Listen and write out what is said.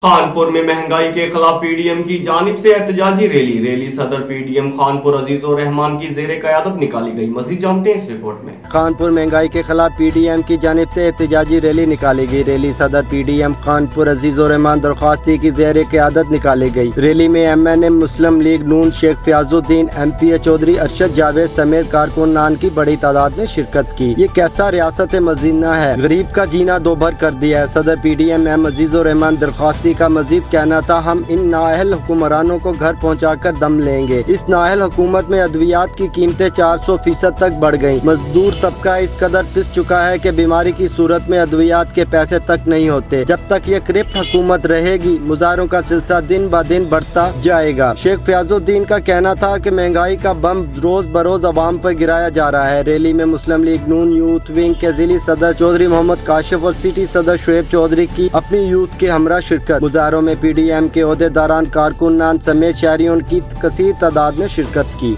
خانپور میں مہنگائی کے خلاف پی ڈی ایم کی جانب سے احتجاجی ریلی صدر پی ڈی ایم خانپور عزیز الرحمان کی زیر قیادت نکالی گئی۔ مزید جانتے ہیں اس رپورٹ میں۔ خانپور مہنگائی کے خلاف پی ڈی ایم کی جانب سے احتجاجی ریلی نکالی گئی۔ ریلی صدر پی ڈی ایم خانپور عزیز الرحمان درخواستی کی زیر قیادت نکالی گئی۔ ریلی میں ایم این اے مسلم لیگ نون شیخ فیاض الدین، ایم پی اے چودھری ارشد جاوید سمیت کارکنان کی بڑی تعداد نے شرکت کی۔ یہ کیسا ریاست مدینہ ہے، غریب کا جینا دو بھر کر دیا ہے۔ صدر پی ڈی ایم ایم عزیز الرحمان درخواستی کا مزید کہنا تھا، ہم ان نااہل حکمرانوں کو گھر پہنچا کر دم لیں گے۔ اس نااہل حکومت میں ادویات کی قیمتیں 400% تک بڑھ گئیں۔ مزدور طبقہ اس قدر پس چکا ہے کہ بیماری کی صورت میں ادویات کے پیسے تک نہیں ہوتے۔ جب تک یہ کرپٹ حکومت رہے گی، مظاہروں کا سلسلہ دن بہ دن بڑھتا جائے گا۔ شیخ فیاض الدین کا کہنا تھا کہ مہنگائی کا بم روز بروز عوام پر گرایا جا رہا ہے۔ ریلی میں مسلم لیگ نون یوتھ ونگ کے ضلعی صدر چودھری محمد کاشف اور سٹی صدر شعیب چودھری کی اپنی یوتھ کے ہمراہ شرکت۔ مظاہروں میں پی ڈی ایم کے عہدیداران، کارکنان سمیت شہریوں کی کثیر تعداد نے شرکت کی۔